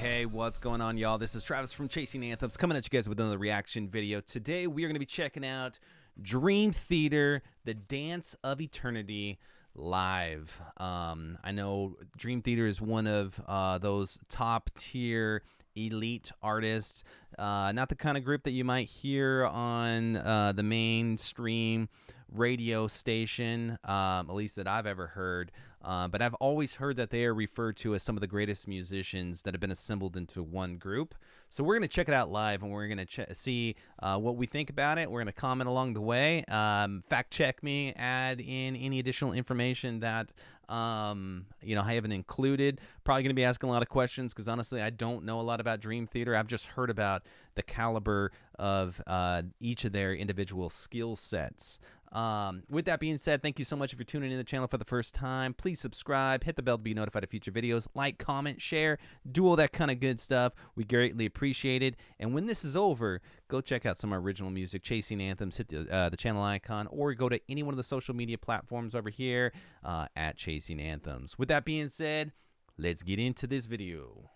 Hey, what's going on, y'all? This is Travis from Chasing Anthems coming at you guys with another reaction video. Today, we are going to be checking out Dream Theater, The Dance of Eternity live. I know Dream Theater is one of those top-tier elite artists. Not the kind of group that you might hear on the mainstream radio station, at least that I've ever heard. But I've always heard that they are referred to as some of the greatest musicians that have been assembled into one group. So we're going to check it out live, and we're going to see what we think about it. We're going to comment along the way, fact check me, add in any additional information that I haven't included. Probably going to be asking a lot of questions because honestly, I don't know a lot about Dream Theater. I've just heard about the caliber of each of their individual skill sets. With that being said, thank you so much if you're tuning in the channel for the first time. Please subscribe, hit the bell to be notified of future videos, like, comment, share, do all that kind of good stuff. We greatly appreciate it. And when this is over, go check out some original music, Chasing Anthems, hit the channel icon, or go to any one of the social media platforms over here at Chasing Anthems. With that being said, let's get into this video.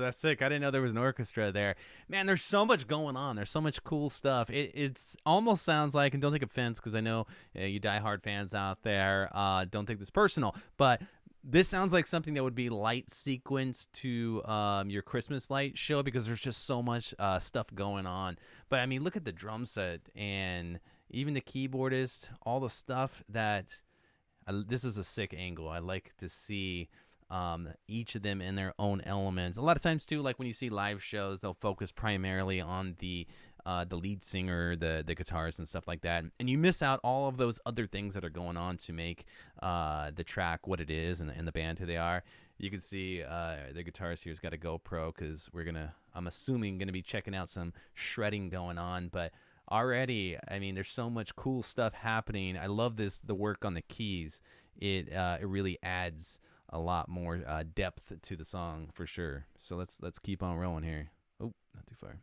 That's sick. I didn't know there was an orchestra there. Man, there's so much going on. There's so much cool stuff. It's almost sounds like, and don't take offense because I know you diehard fans out there, don't take this personal, but this sounds like something that would be light sequence to your Christmas light show because there's just so much stuff going on. But I mean, look at the drum set and even the keyboardist, all the stuff that this is a sick angle. I like to see each of them in their own elements. A lot of times too, like when you see live shows, they'll focus primarily on the lead singer, the guitars and stuff like that, and you miss out all of those other things that are going on to make the track what it is and the band who they are. You can see the guitarist here's got a GoPro because I'm assuming gonna be checking out some shredding going on. But already, I mean, there's so much cool stuff happening. I love the work on the keys. It really adds a lot more depth to the song for sure. So let's keep on rolling here. Oh, not too far.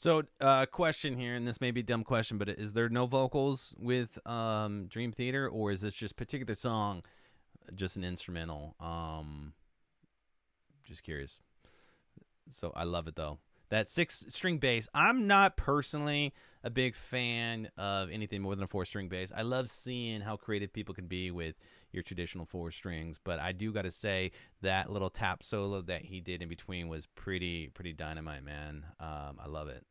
So, question here, and this may be a dumb question, but is there no vocals with Dream Theater, or is this just particular song just an instrumental? Just curious. So I love it though. That 6-string bass. I'm not personally a big fan of anything more than a 4-string bass. I love seeing how creative people can be with your traditional 4 strings, but I do got to say that little tap solo that he did in between was pretty dynamite, man. I love it.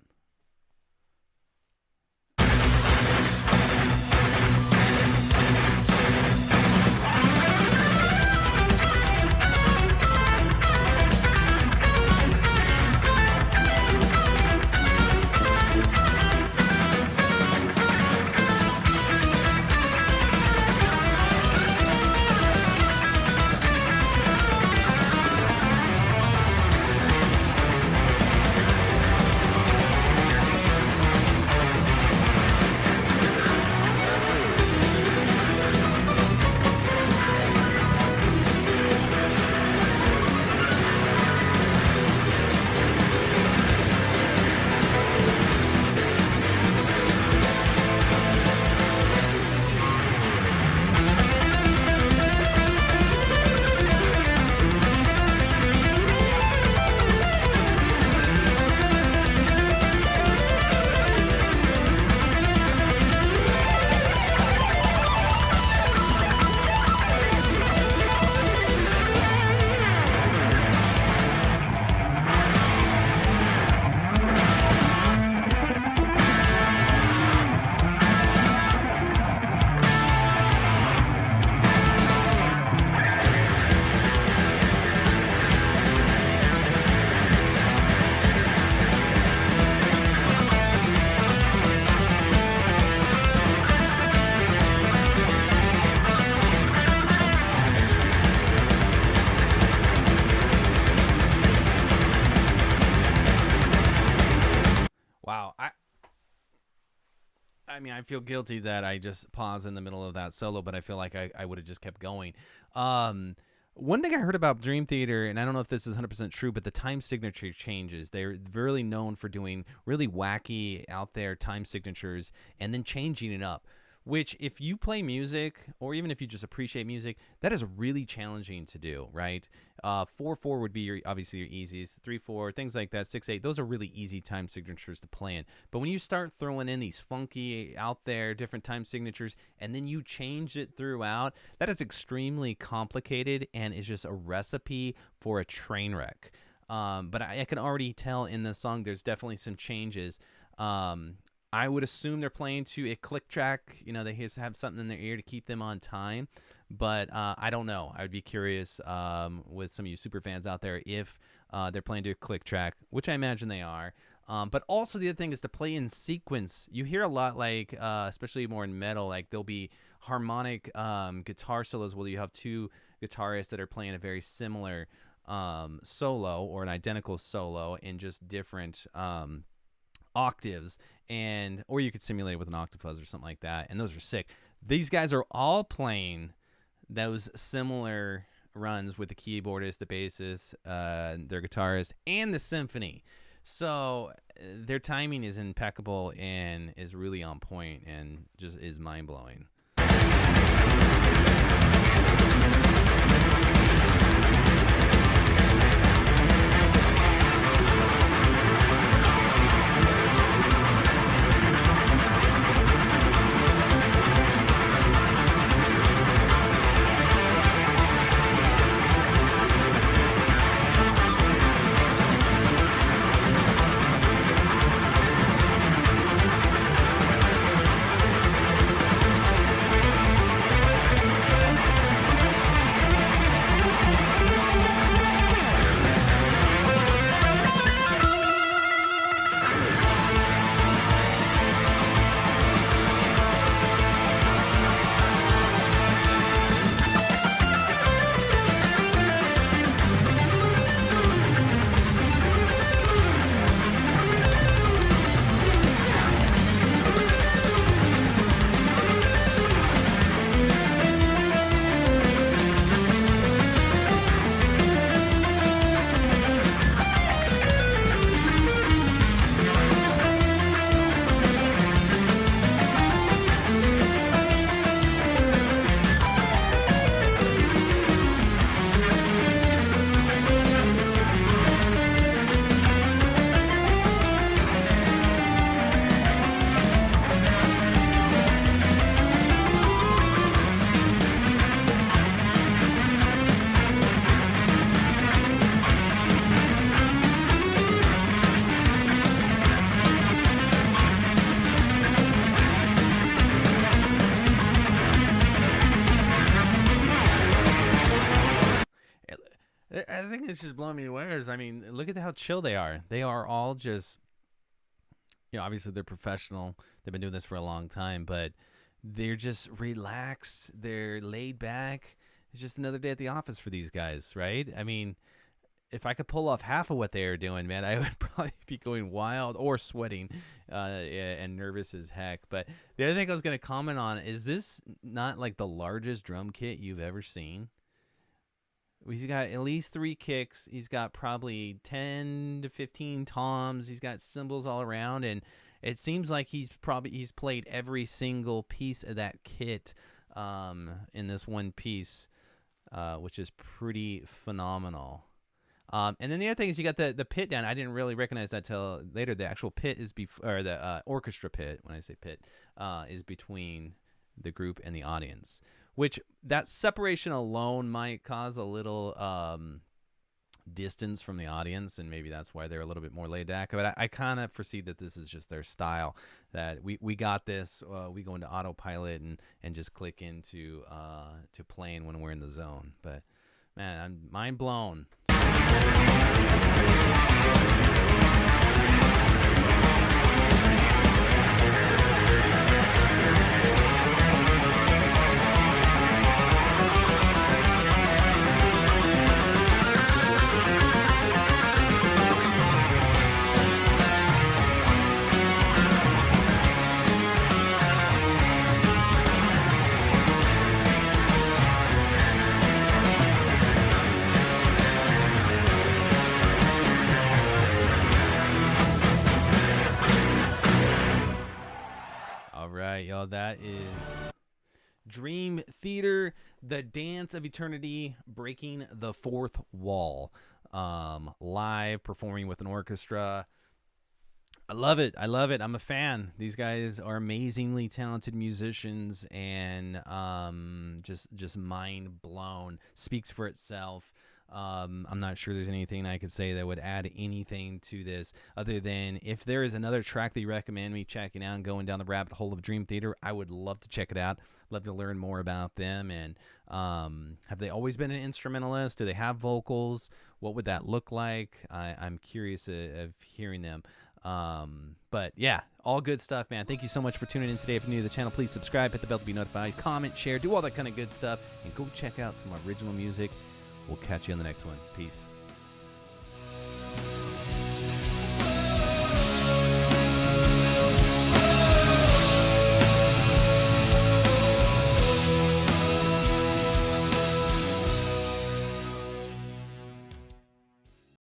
I mean, I feel guilty that I just paused in the middle of that solo, but I feel like I would have just kept going. One thing I heard about Dream Theater, and I don't know if this is 100% true, but the time signature changes. They're really known for doing really wacky, out there time signatures and then changing it up. Which, if you play music, or even if you just appreciate music, that is really challenging to do, right? 4/4 would be obviously your easiest. 3/4, things like that. 6/8, those are really easy time signatures to play in. But when you start throwing in these funky, out there, different time signatures, and then you change it throughout, that is extremely complicated and is just a recipe for a train wreck. But I can already tell in the song there's definitely some changes. I would assume they're playing to a click track. You know, they have something in their ear to keep them on time. But I don't know. I would be curious with some of you super fans out there if they're playing to a click track, which I imagine they are. But also the other thing is to play in sequence. You hear a lot, like especially more in metal, like there'll be harmonic guitar solos where you have two guitarists that are playing a very similar solo or an identical solo in just different octaves, or you could simulate it with an octafuzz or something like that, and those are sick. These guys are all playing those similar runs with the keyboardist, the bassist, their guitarist, and the symphony. So their timing is impeccable and is really on point and just is mind-blowing. I think it's just blowing me away. I mean, look at how chill they are. They are all just, obviously they're professional. They've been doing this for a long time, but they're just relaxed. They're laid back. It's just another day at the office for these guys, right? I mean, if I could pull off half of what they are doing, man, I would probably be going wild or sweating and nervous as heck. But the other thing I was going to comment on is this not like the largest drum kit you've ever seen? He's got at least 3 kicks. He's got probably 10 to 15 toms. He's got cymbals all around, and it seems like he's played every single piece of that kit in this one piece, which is pretty phenomenal. And then the other thing is you got the pit down. I didn't really recognize that till later. The actual pit is or the orchestra pit. When I say pit, is between the group and the audience. Which that separation alone might cause a little distance from the audience, and maybe that's why they're a little bit more laid back. But I kind of foresee that this is just their style. That we got this. We go into autopilot and just click into to playing when we're in the zone. But man, I'm mind blown. right, y'all. That is Dream Theater, The Dance of Eternity, Breaking the Fourth Wall. Live performing with an orchestra. I love it. I love it. I'm a fan. These guys are amazingly talented musicians, and just mind blown. Speaks for itself. I'm not sure there's anything I could say that would add anything to this other than if there is another track that you recommend me checking out and going down the rabbit hole of Dream Theater, I would love to check it out. Love to learn more about them. And have they always been an instrumentalist? Do they have vocals? What would that look like? I'm curious of hearing them. But yeah, all good stuff, man. Thank you so much for tuning in today. If you're new to the channel, please subscribe, hit the bell to be notified, comment, share, do all that kind of good stuff, and go check out some original music. We'll catch you on the next one. Peace.